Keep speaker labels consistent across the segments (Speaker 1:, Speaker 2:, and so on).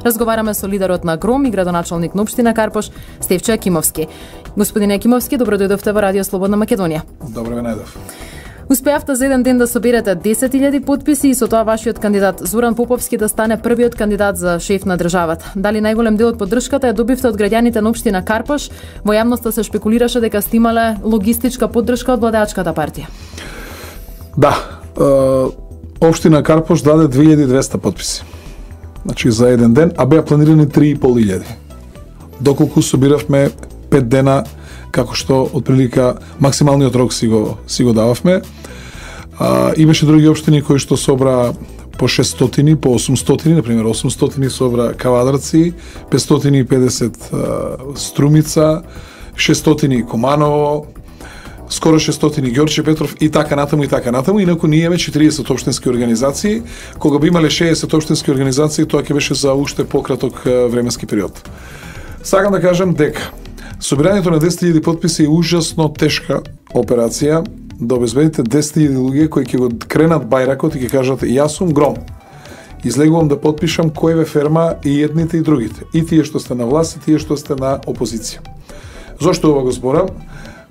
Speaker 1: Разговараме со лидерот на ГРОМ и градоначалник на општина Карпош, Стефчо Екимовски. Господине Екимовски, добро дојдовте во Радио Слободна Македонија.
Speaker 2: Добро ве најдов.
Speaker 1: Успеавте за еден ден да соберете 10.000 подписи и со тоа вашиот кандидат Зоран Поповски да стане првиот кандидат за шеф на државата. Дали најголем дел од поддршката ја добивте од граѓаните на општина Карпош? Во јавноста се шпекулираше дека сте имале логистичка поддршка од владеачката партија.
Speaker 2: Да, општина Карпош даде 2200 подписи. Значи за еден ден, а беа планирани 3500. Доколку собиравме 5 дена, како што отприлика максималниот рок си го дававме. Имаше други општини кои што собра по 600, по 800, например 800 собра Кавадарци, 550 Струмица, 600 Команово, скоро 600 Ѓорче Петров и така натаму и така натаму. Инаку ние имаме 40 општински организации. Кога би имале 60 општински организации, тоа ќе беше за уште пократок временски период. Сакам да кажам дека собирањето на 10.000 подписи е ужасно тешка операција да обезбедите 10.000 луѓе кои ќе го кренат бајракот и ќе кажат јас сум ГРОМ. Излегувам да подпишам кој ве ферма и едните и другите. И тие што сте на власт и тие што сте на опозиција. Зошто ова го зборам?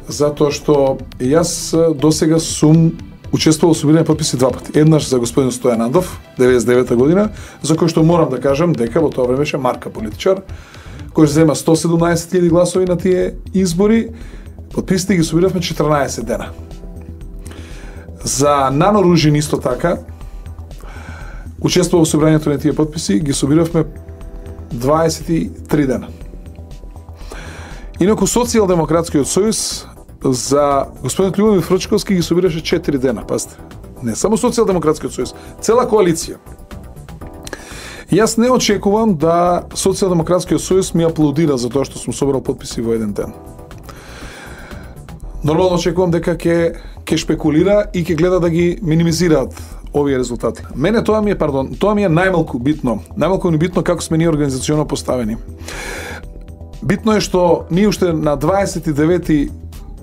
Speaker 2: Затоа што јас досега сум учествувал во собирање подписи два пати. Еднаш за господин Стојан Андов, 99 година, за кој што морам да кажам дека во тоа време беше марка политичар, кој зема 117.000 гласови на тие избори. Подписите ги собиравме 14 дена. За Нано Ружин исто така, учествувал во собирањето на тие подписи, ги собиравме 23 дена. Инаку Социјалдемократскиот сојуз за господин Љубомир Фрчковски ги собираше 4 дена, пазите. Не само Социјалдемократскиот сојуз, цела коалиција. Јас не очекувам да Социјалдемократскиот сојуз ми аплодира за тоа што сум собрал подписи во еден ден. Нормално очекувам дека ќе шпекулира и ќе гледа да ги минимизираат овие резултати. Мене тоа ми е најмалку битно. Најмалку ми битно како сме ние организационно поставени. Битно е што ние уште на 29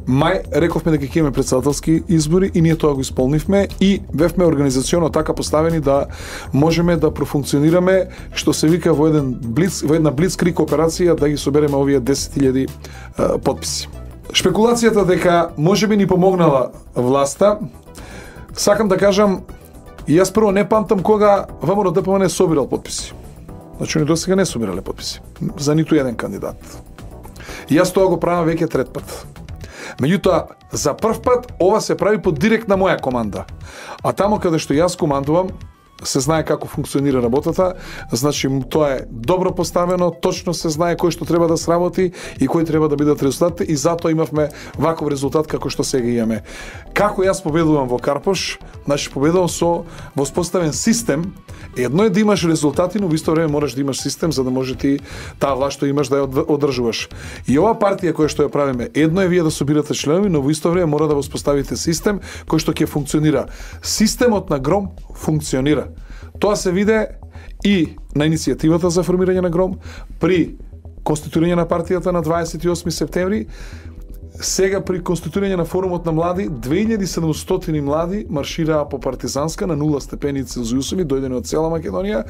Speaker 2: мај рековме дека ќе имаме претседателски избори и ние тоа го исполнивме и бевме организационно така поставени да можеме да профункционираме, што се вика во една блицкриг операција да ги собереме овие 10.000 подписи. Шпекулацијата дека можеби ни помогнала власта, сакам да кажам, јас прво не памтам кога ВМРО ДПМН не собирал подписи. Значи, они досега не собирале подписи за ниту еден кандидат. Јас тоа го правам веќе трет пат. Меѓутоа, за прв пат ова се прави под директна моја команда. А тамо каде што јас командувам, се знае како функционира работата, значи тоа е добро поставено, точно се знае кој што треба да сработи и кој треба да бидат резултатите и затоа имавме ваков резултат како што сега имаме. Како јас победувам во Карпош? Значи победувам со воспоставен систем. Едно е да имаш резултати, но во исто време мораш да имаш систем за да може ти таа власт што имаш да ја одржуваш. И оваа партија која што ја правиме, едно е вие да собирате членови, но во исто време мора да воспоставите систем кој што ќе функционира. Системот на ГРОМ функционира. Тоа се виде и на иницијативата за формирање на ГРОМ, при конституирање на партијата на 28 септември, сега при конституирање на форумот на млади, 2700 млади маршираа по партизанска на 0 степени Целзиусови, дојдени од цела Македонија,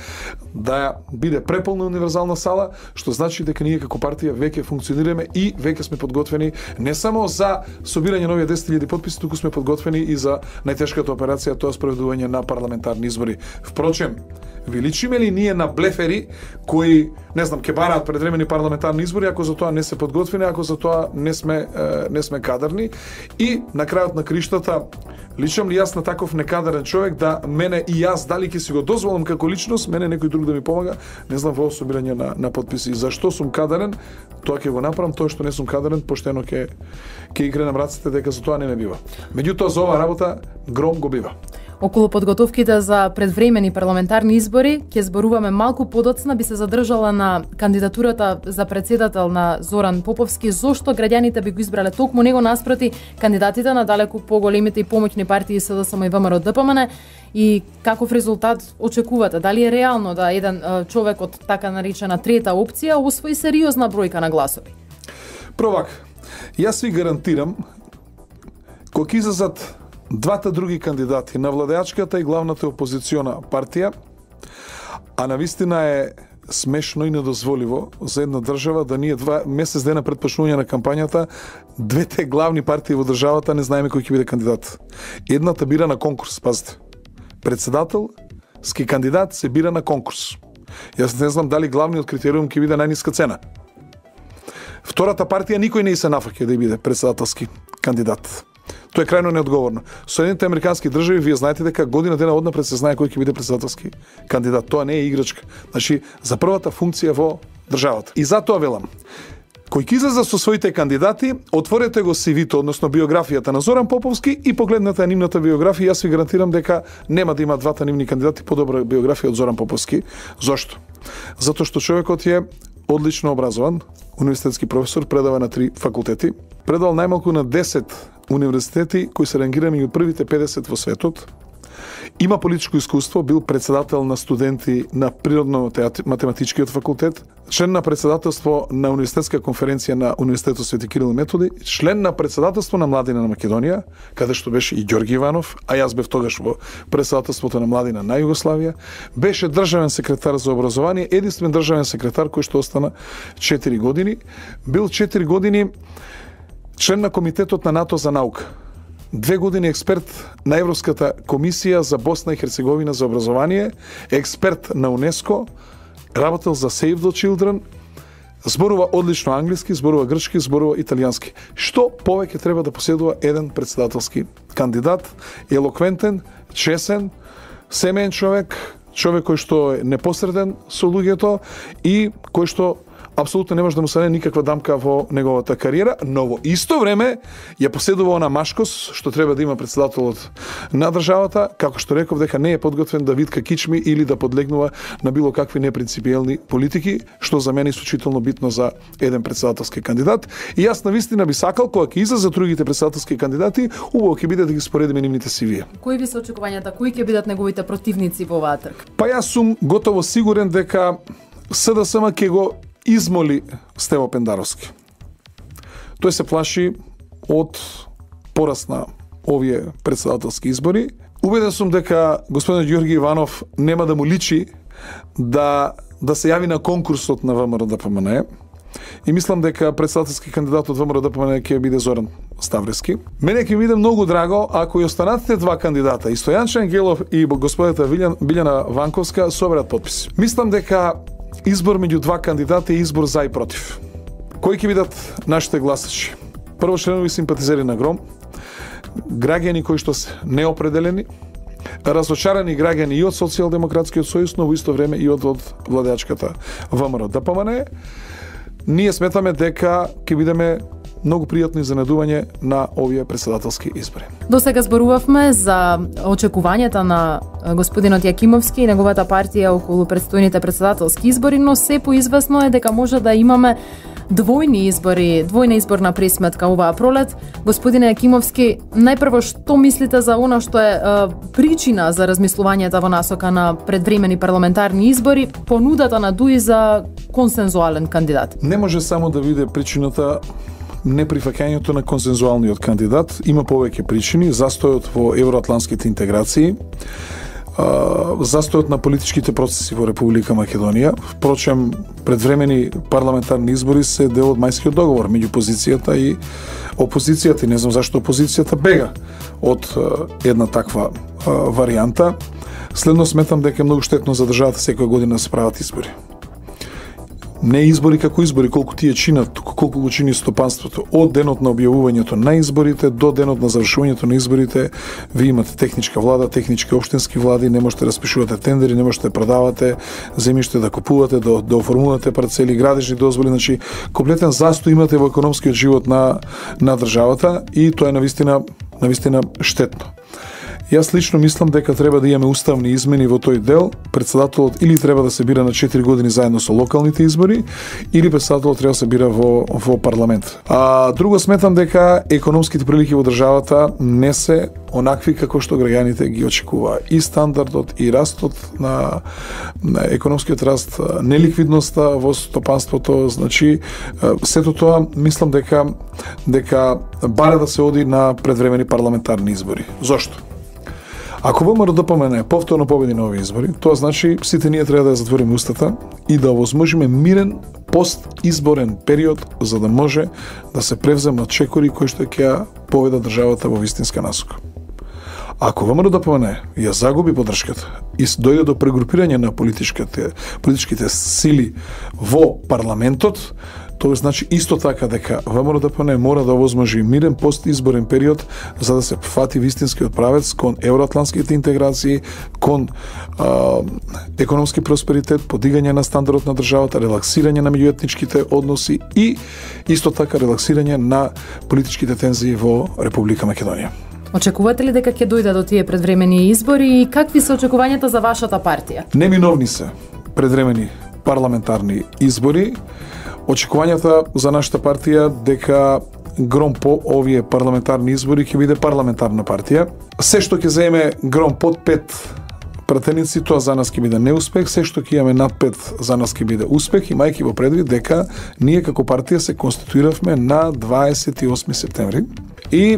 Speaker 2: да биде преполна универзална сала, што значи дека ние како партија веќе функционираме и веќе сме подготвени не само за собирање на овие 10.000 подписи, туку сме подготвени и за најтешката операција, тоа спроведување на парламентарни избори. Впрочем, ви личиме ли ние на блефери кои, не знам, ќе бараат предвремени парламентарни избори ако за тоа не се подготвени, ако за тоа не сме кадарни и на крајот на криштата личам ли јас на таков некадарен човек да мене и јас дали ќе си го дозволам како личност, мене некој друг да ми помага, не знам во собирање на подписи. Зашто сум кадарен? Тоа ќе го направам, тоа што не сум кадарен, поштено ќе играм раците дека за тоа не ме бива. Меѓутоа за оваа работа ГРОМ го бива.
Speaker 1: Околу подготовките за предвремени парламентарни избори, ќе зборуваме малку подоцна, би се задржала на кандидатурата за председател на Зоран Поповски. Зошто граѓаните би го избрале токму него наспроти кандидатите на далеку поголемите и помоќни партии СДСМ и ВМРО ДПМН и каков резултат очекувате? Дали е реално да еден човек од така наречена трета опција освои сериозна бројка на гласови?
Speaker 2: Провак, јас ви гарантирам, кога излезат двата други кандидати на владеачката и главната опозициона партија, а навистина е смешно и недозволиво за една држава да ние месец дена пред почнување на кампањата двете главни партии во државата не знаеме кој ќе биде кандидат. Едната бира на конкурс, пазите. Председателски кандидат се бира на конкурс. Јас не знам дали главниот критериум ќе биде најниска цена. Втората партија никој не се нафаќа да биде председателски кандидат. Тоа е крајно неодговорно. Соединените американски држави, вие знаете дека година дена однапред се знае кој ќе биде председателски кандидат. Тоа не е играчка. Значи, за првата функција во државата. И затоа велам, кој ќе излезе со своите кандидати, отворете го CV-то, односно биографијата на Зоран Поповски и погледнете нивната биографија. Јас ви гарантирам дека нема да има двата нивни кандидати подобра биографија од Зоран Поповски. Зошто? Затоа што човекот е одлично образован, универзитетски професор, предава на 3 факултети, предавал најмалку на 10 универзитети кои се рангирани од првите 50 во светот. Има политичко искуство, бил председател на студенти на Природно-математичкиот факултет, член на председателство на Универзитетска конференција на Универзитетот Свети Кирил и Методи, член на председателство на Младина на Македонија, каде што беше и Ѓорги Иванов, а јас бев тогаш во председателството на Младина на Југославија, беше државен секретар за образование, единствен државен секретар кој што остана 4 години, бил 4 години член на Комитетот на НАТО за наука. 2 години експерт на Европската комисија за Босна и Херцеговина за образование, експерт на УНЕСКО, работел за Save the Children, зборува одлично англиски, зборува грчки, зборува италијански. Што повеќе треба да поседува еден председателски кандидат, елоквентен, чесен, семеен човек кој што е непосреден со луѓето и кој што апсолутно не може да му стане никаква дамка во неговата кариера, но во исто време ја поседува она машкос што треба да има председателот на државата, како што реков дека не е подготвен да витка кичми или да подлегнува на било какви непринципиелни политики, што за мене е исклучително битно за еден председателски кандидат. И јас навистина би сакал кога ќе излезат другите председателски кандидати, убаво ќе биде да ги споредиме нивните CV.
Speaker 1: Кои ви се очекувањата, кои ќе бидат неговите противници во оваа трка?
Speaker 2: Па јас сум готово сигурен дека СДСМ ќе го измоли Стево Пендаровски. Тој се плаши од пораз на овие председателски избори. Убеден сум дека господин Ѓорги Иванов нема да му личи да се јави на конкурсот на ВМРО-ДПМН. И мислам дека председателски кандидат од ВМРО-ДПМН ќе биде Зоран Ставрески. Мене ќе биде многу драго ако и останатите два кандидата, и Стојан Ангелов и господата Билјана Ванковска, соберат потписи. Мислам дека избор меѓу два кандидати е избор за и против. Кои ќе бидат нашите гласачи? Прво, членови симпатизери на ГРОМ, граѓани кои што се неопределени, разочарани граѓани и од Социјалдемократскиот сојуз, но во исто време и од владеачката ВМРО-ДПМН. Ние сметаме дека ќе бидеме многу пријатно изненадување на овие председателски избори.
Speaker 1: До сега зборувавме за очекувањата на господинот Јакимовски и неговата партија околу предстојните председателски избори, но се поизвестно е дека може да имаме двојни избори, двојна изборна пресметка оваа пролет. Господине Јакимовски, најпрво што мислите за она што е причина за размислувањата во насока на предвремени парламентарни избори, понудата на ДУИ за консензуален кандидат?
Speaker 2: Не може само да биде причината неприфаќањето на консензуалниот кандидат. Има повеќе причини: застојот во евроатлантските интеграции, застојот на политичките процеси во Република Македонија. Впрочем, предвремени парламентарни избори се дел од Мајскиот договор меѓу позицијата и опозицијата. И не знам зашто опозицијата бега од една таква варијанта. Следно, сметам дека е многу штетно за државата секоја година да се прават избори. Не избори како избори, колку тие чинат, колку го чини стопанството. Од денот на објавувањето на изборите до денот на завршувањето на изборите, ви имате техничка влада, технички општински влади, не можете да распишувате тендери, не можете да продавате земјиште, да купувате, да оформувате парцели, градежни дозволи, значи комплетен застој имате во економскиот живот на државата и тоа е навистина штетно. Јас лично мислам дека треба да имаме уставни измени во тој дел. Председателот или треба да се бира на 4 години заедно со локалните избори, или председателот треба да се бира во парламент. Друго, сметам дека економските прилики во државата не се онакви како што граѓаните ги очекуваа. И стандардот, и растот на економскиот раст, неликвидноста во стопанството, значи сето тоа мислам дека бара да се оди на предвремени парламентарни избори. Зошто? Ако ВМРО-ДПМН повторно победи на овие избори, тоа значи сите ние треба да ја затвориме устата и да овозможиме мирен постизборен период за да може да се превземат чекори кои што ќе ја поведат државата во вистинска насока. Ако ВМРО-ДПМН ја загуби поддршката и дојде до прегрупирање на политичките сили во парламентот, тоа значи исто така дека ВМРО-ДПМН мора да овозможи мирен постизборен период за да се фати вистинскиот правец кон евроатлантските интеграции, кон економски просперитет, подигање на стандардот на државата, релаксирање на меѓуетничките односи и исто така релаксирање на политичките тензии во Република Македонија.
Speaker 1: Очекувате ли дека ќе дојде до тие предвремени избори и какви се очекувањата за вашата партија?
Speaker 2: Неминовни се предвремени парламентарни избори. Очекувањата за нашата партија дека гром по овие парламентарни избори ќе биде парламентарна партија. Се што ќе земе гром под 5 пратеници, тоа за нас ќе биде неуспех, се што ќе имаме над 5 за нас ќе биде успех, имајќи во предвид дека ние како партија се конституиравме на 28 септември. И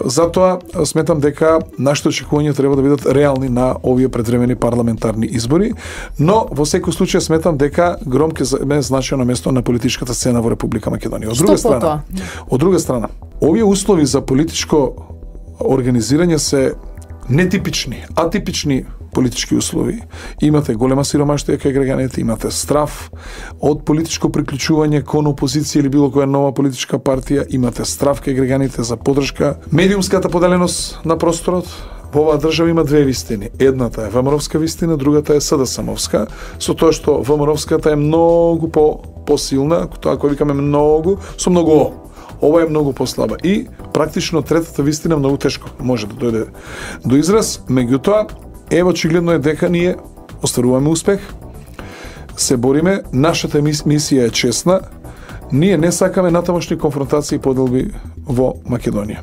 Speaker 2: затоа сметам дека нашите очекувања треба да бидат реални на овие предвремени парламентарни избори, но во секој случај сметам дека гром ќе земе значајно место на политичката сцена во Република Македонија. Од друга страна, овие услови за политичко организирање се нетипични, атипични политички услови. Имате голема сиромаштија кај граѓаните, имате страв од политичко приклучување кон опозиција или било која нова политичка партија, имате страв кај граѓаните за поддршка. Медиумската поделеност на просторот. Во оваа држава има две вистини. Едната е ВМРО-вска вистина, другата е СДСМ-овска, со тоа што ВМРО-вската е многу посилна, тоа кој викаме многу, со многу О. Ова е многу послаба и практично третата вистина многу тешко може да дојде до израз. Меѓутоа, очигледно е дека ние остваруваме успех, се бориме, нашата мисија е честна, ние не сакаме натамошни конфронтации и поделби во Македонија.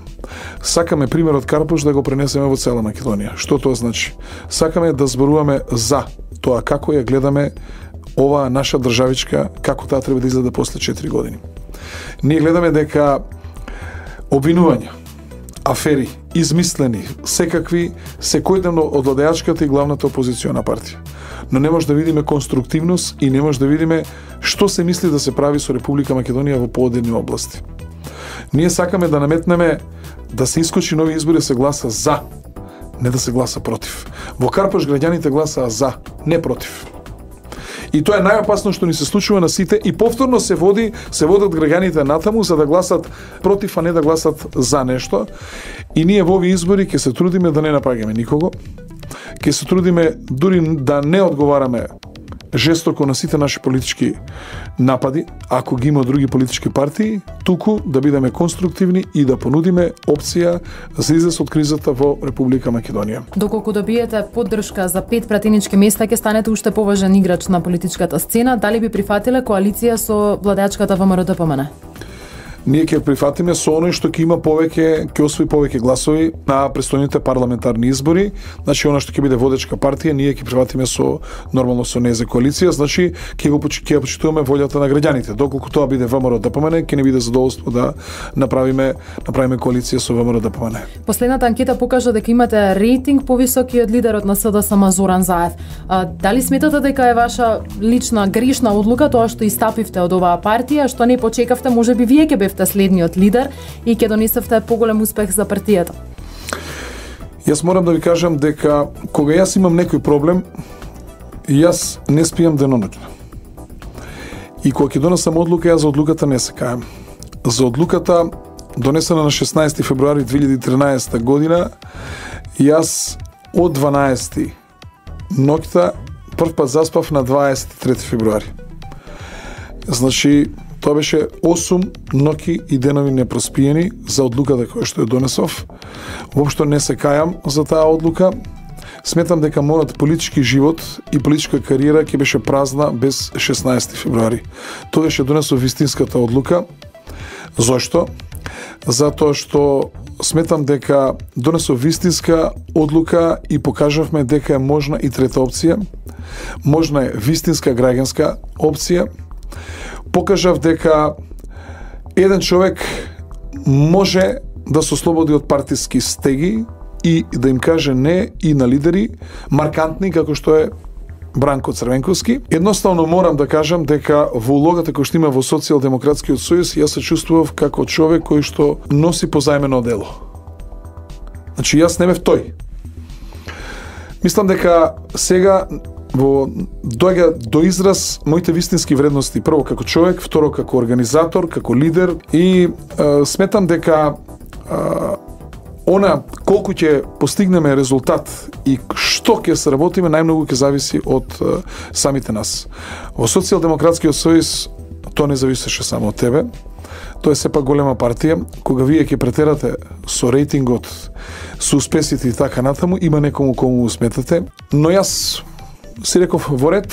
Speaker 2: Сакаме примерот Карпуш да го пренесеме во цела Македонија. Што тоа значи? Сакаме да зборуваме за тоа како ја гледаме оваа наша државичка, како таа треба да изгледа после 4 години. Ние гледаме дека обвинувања, афери, измислени, секакви, секојдневно од владеачката и главната опозициона партија. Но не може да видиме конструктивност и не може да видиме што се мисли да се прави со Република Македонија во поодедни области. Ние сакаме да наметнеме да се искочи нови избори, да се гласа за, не да се гласа против. Во Карпуш граѓаните гласаа за, не против. И тоа е најопасно што ни се случува на сите и повторно се водат граѓаните натаму за да гласат против, а не да гласат за нешто. И ние во овие избори ќе се трудиме да не напаѓаме никого. Ќе се трудиме дури да не одговараме жестоко на сите наши политички напади, ако ги има други политички партии, туку да бидеме конструктивни и да понудиме опција за излез од кризата во Република Македонија.
Speaker 1: Доколку добиете поддршка за 5 пратенички места, ќе станете уште поважен играч на политичката сцена. Дали би прифатиле коалиција со владеачката ВМРО-ДПМН?
Speaker 2: Ние ќе прифатиме со оној што ќе има повеќе, ќе освои повеќе гласови на престојните парламентарни избори. Значи, она што ќе биде водечка партија, ние ќе прифатиме со нормално со неа за коалиција, значи ќе ја почитуваме волјата на граѓаните. Доколку тоа биде ВМРО-ДПМН, ќе не биде задоволство да направиме коалиција со ВМРО-ДПМН.
Speaker 1: Последната анкета покажа дека имате рейтинг повисок и од лидерот на СДСМ Зоран Заев. Дали сметате дека е ваша лична грешна одлука тоа што истапивте од оваа партија, што не почекавте, можеби вие ќе бевте следниот лидер и ќе донесевте поголем успех за партијата?
Speaker 2: Јас морам да ви кажам дека кога јас имам некој проблем, јас не спијам деноноќно. И кога ќе донесам одлука, јас за одлуката не се кајам. За одлуката донесена на 16 февруари 2013 година, јас од 12 ноќта прв пат заспав на 23 февруари. Значи, тоа беше 8 ноќи и денови непроспиени за одлуката која што ја донесов. Воопшто не се кајам за таа одлука. Сметам дека мојот политички живот и политичка кариера ќе беше празна без 16 февруари. Тоа ќе донесов вистинската одлука. Зошто? Затоа што сметам дека донесов вистинска одлука и покажавме дека е можна и трета опција. Можна е вистинска граѓанска опција. Покажав дека еден човек може да се ослободи од партиски стеги и да им каже не и на лидери маркантни како што е Бранко Црвенковски. Едноставно морам да кажам дека во улогата која што има во Социјалдемократскиот сојуз, јас се чувствував како човек кој што носи позајмено дело. Значи, јас не бев тој. Мислам дека сега доаѓа до израз моите вистински вредности. Прво како човек, второ како организатор, како лидер и сметам дека она колку ќе постигнеме резултат и што ќе се работиме најмногу ќе зависи од самите нас. Во Социјалдемократскиот сојуз тоа не зависеше само од тебе. Тоа е сепак голема партија. Кога вие ќе претерате со рейтингот, со успесите и така натаму, има некому кому му сметате. Но јас си реков во ред,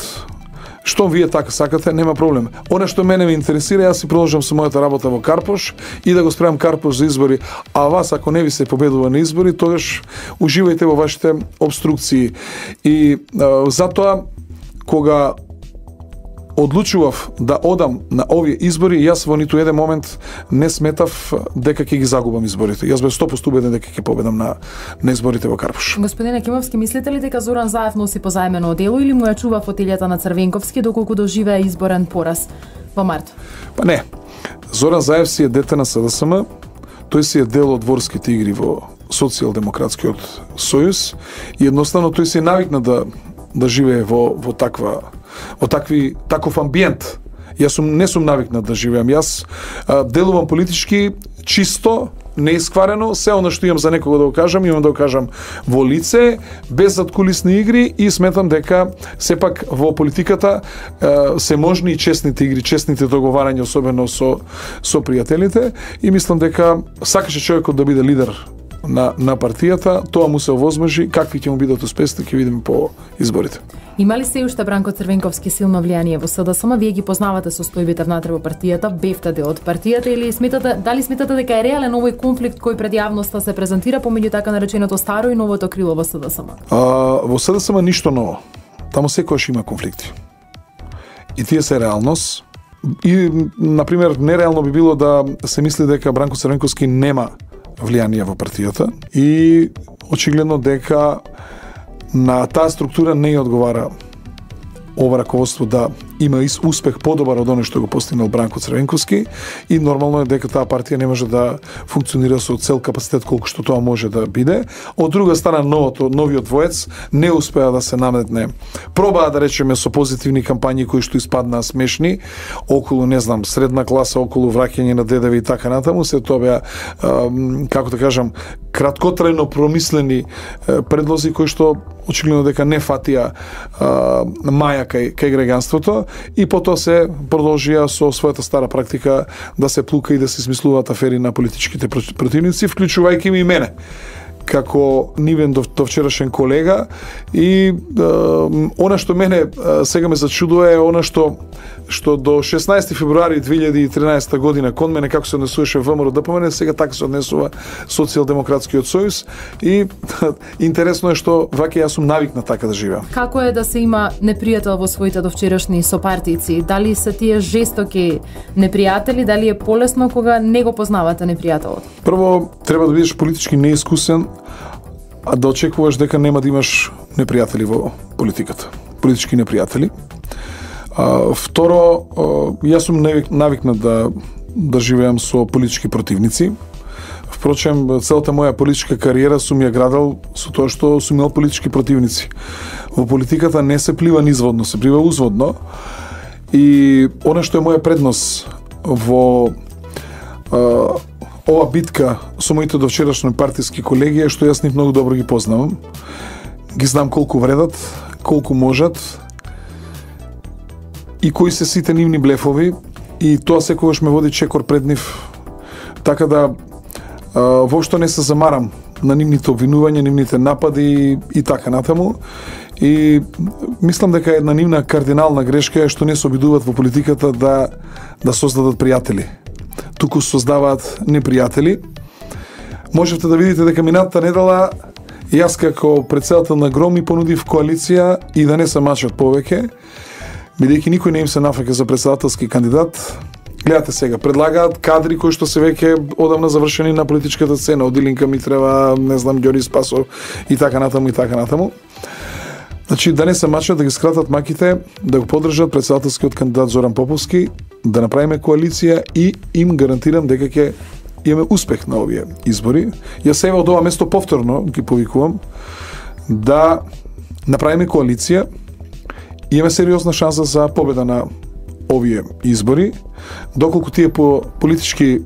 Speaker 2: што вие така сакате, нема проблем. Она што мене ме интересира, јас си продолжам со мојата работа во Карпош и да го спремам Карпош за избори, а вас ако не ви се победува на избори, тогаш уживајте во вашите обструкции. И затоа кога одлучував да одам на овие избори, јас во ниту еден момент не сметав дека ќе ги загубам изборите. Јас бев 100% убеден дека ќе победам на изборите во Карпош.
Speaker 1: Господине Акимовски, мислите ли дека Зоран Заев носи позајмено дело или му ја чува фотилјата на Црвенковски доколку доживеа изборен пораз во март?
Speaker 2: Па не. Зоран Заев си е дете на СДСМ, тој си е дел од дворските игри во Социјалдемократскиот сојуз и едноставно тој си е навикна да живее во таков амбиент. Јас не сум навикнат да живеам. Јас делувам политички чисто, неискварено, се оно што имам за некого да го кажам, имам да го кажам во лице, без задкулисни игри и сметам дека сепак во политиката се можни и честните игри, честните договарања, особено со пријателите и мислам дека сакаше човекот да биде лидер на партијата, тоа му се овозможи, какви ќе му бидат успесите ќе видиме по изборите.
Speaker 1: Има ли се уште Бранко Црвенковски силно влијание во СДСМ? Вие ги познавате состојбите внатре во партијата, бевте дел од партијата или дали сметате дека е реален овој конфликт кој пред јавноста се презентира помеѓу така нареченото старо и новото крило во СДСМ?
Speaker 2: Во СДСМ ништо ново. Таму секогаш има конфликти. И тие се реалност. И, например, нереално би било да се мисли дека Бранко Црвенковски нема влијание во партијата и очигледно дека на таа структура не ја одговара ова раководство да има успех подобар од оној што го постигнал Бранко Црвенковски и нормално е дека таа партија не може да функционира со цел капацитет колку што тоа може да биде. Од друга страна новиот двоец не успеа да се наметне. Пробаа да речеме со позитивни кампањи кои што испаднаа смешни околу средна класа, околу враќање на дедеви и така натаму, се тоа беа како да кажам краткотрајно промислени предлози кои што очигледно дека не фатија маја кај граѓанството и потоа се продолжија со својата стара практика да се плука и да се смислуваат афери на политичките противници, вклучувајќи и мене како нивен довчерашен колега и она што мене сега ме зачудува е она што до 16 февруари 2013 година кон мене како се однесуваше ВМРО ДПМН, сега така се однесува Социјалдемократскиот сојуз и интересно е што ваќе јас сум навикнат така да живеам.
Speaker 1: Како е да се има непријател во своите довчерашни сопартици? Дали се тие жестоки непријатели, дали е полесно кога не го познавате непријателот?
Speaker 2: Прво, треба да бидеш политички неискусен, а да очекуваш дека нема да имаш непријатели во политиката. Политички непријатели. Второ, јас сум навикнат да живеам со политички противници. Впрочем, целата моја политичка кариера сум ја градал со тоа што сум имал политички противници. Во политиката не се плива низводно, се плива узводно. И она што е моја предност во ова битка со моите довчерашни партиски колеги е што јас нив многу добро ги познавам. Ги знам колку вредат, колку можат и кои се сите нивни блефови и тоа секогаш ме води чекор пред нив. Така да воопшто не се замарам на нивните обвинувања, нивните напади и така натаму. И мислам дека една нивна кардинална грешка е што не се обидуваат во политиката да создадат пријатели. Туку создаваат непријатели. Можете да видите дека минатата недела јас како претседател на ГРОМ ми понудив коалиција и да не се мачат повеќе, бидејќи никој не им се нафаќа за претседателски кандидат Гледате сега, предлагаат кадри кои што се веќе одамна завршени на политичката сцена, од Илинка Митрева, не знам, Ѓорѓи Спасов и така натаму и така натаму. Значи, да не се мачат, да ги скратат маките, да го поддржат претседателскиот кандидат Зоран Поповски, да направиме коалиција и им гарантирам дека ќе имаме успех на овие избори. Јас сега од ова место повторно ги повикувам да направиме коалиција, имаме сериозна шанса за победа на овие избори, доколку тие по политички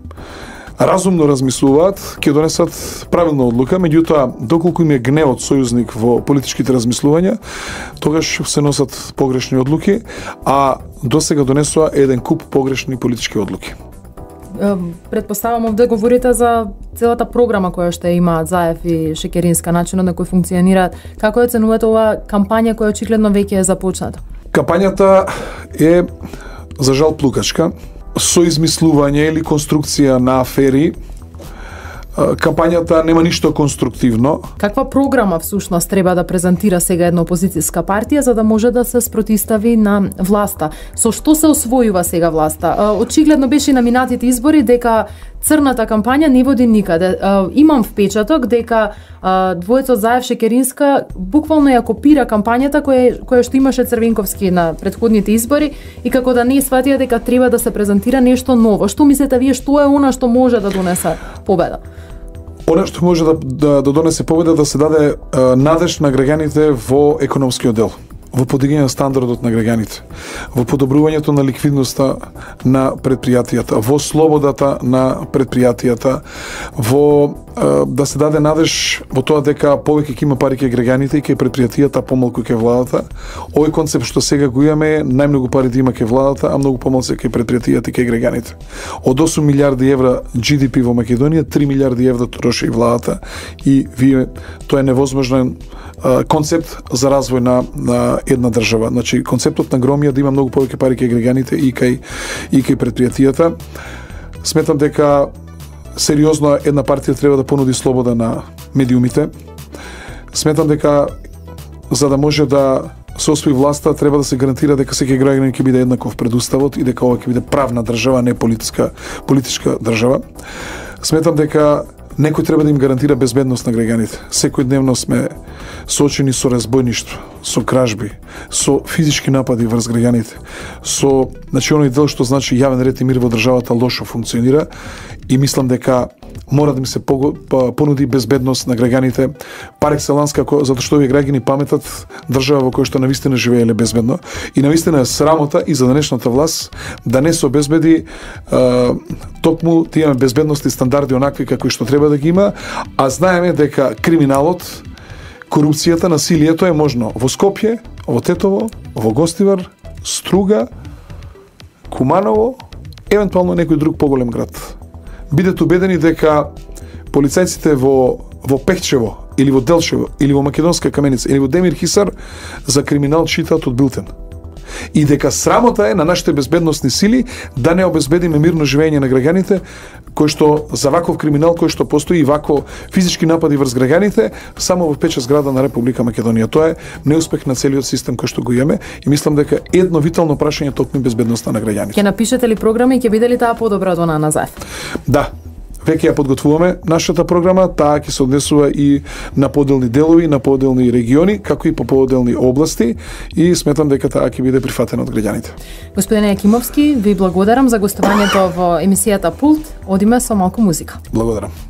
Speaker 2: разумно размислуваат, ќе донесат правилна одлука, меѓутоа, доколку им е гневот сојузник во политичките размислувања, тогаш се носат погрешни одлуки, а досега донесоа еден куп погрешни политички одлуки.
Speaker 1: Предпоставам овде говорите за целата програма која што има Заев и Шекеринска, начинот на кој функционираат. Како оценувате оваа кампања која очигледно веќе е започната?
Speaker 2: Кампањата е за жал плукачка, со измислување или конструкција на афери. Кампањата нема ништо конструктивно.
Speaker 1: Каква програма всушност треба да презентира сега една опозицијска партија за да може да се спротистави на власта? Со што се освојува сега власта? Очигледно беше на минатите избори дека црната кампања не води никаде. Имам впечаток дека двојцот Заев Шекеринска буквално ја копира кампањата која што имаше Црвенковски на претходните избори и како да не сватија дека треба да се презентира нешто ново. Што мислите вие, што е она што може да донесе победа?
Speaker 2: Она што може да донесе победа, да се даде надеж на граѓаните во економскиот дел, во подигање на стандардот на граѓаните, во подобрувањето на ликвидноста на предпријатијата, во слободата на предпријатијата, во да се даде надеж во тоа дека повеќе ќе има пари кај граѓаните и кај предпријатијата, помалку кај владата. Овој концепт што сега го имаме, најмногу пари да има кај владата, а многу помалку кај предпријатијата и кај граѓаните. Од 8 милиарди евра GDP во Македонија, 3 милиарди евра троши и владата и вие, тоа е невозможен концепт за развој на една држава. Значи, концептот на Громија да има многу повеќе пари кај граѓаните и кај предпријатијата. Сметам дека сериозно една партија треба да понуди слобода на медиумите. Сметам дека за да може да се освои власта, треба да се гарантира дека секој граѓанин ќе биде еднаков пред уставот и дека ова ќе биде правна држава, не политичка држава. Сметам дека некој треба да им гарантира безбедност на граѓаните. Секојдневно сме соочени со разбојништво, со кражби, со физички напади врз граѓаните, со оној дел што значи јавен ред и мир во државата лошо функционира и мислам дека мора да ми се понуди безбедност на граѓаните пар екселанс, како затоа што овие граѓани паметат држава во која што навистина живееле безбедно и навистина е срамота и за денешната власт да не се обезбеди токму тие безбедност и стандарди онакви како што треба да ги има, а знаеме дека криминалот, корупцијата, насилието е можно во Скопје, во Тетово, во Гостивар, Струга, Куманово, евентуално некој друг поголем град. Бидете убедени дека полицајците во Пехчево или во Делчево или во Македонска Каменица или во Демир Хисар за криминал читаат од билтен. И дека срамота е на нашите безбедносни сили да не обезбедиме мирно живење на граѓаните, кој што за ваков криминал кој што постои и вако физички напади врз граѓаните само во 5 зграда на Република Македонија. Тоа е неуспех на целиот систем кој што го имаме и мислам дека едно витално прашање токму безбедноста на граѓаните.
Speaker 1: Ќе напишете ли програма и ќе биде ли таа подобра од она на Заев?
Speaker 2: Да. Веќе ја подготвуваме нашата програма, таа ќе се однесува и на поделни делови, на поделни региони, како и по поделни области и сметам дека таа ќе биде прифатена од граѓаните.
Speaker 1: Господине Јакимовски, ви благодарам за гостувањето во емисијата Пулт. Одиме со малку музика.
Speaker 2: Благодарам.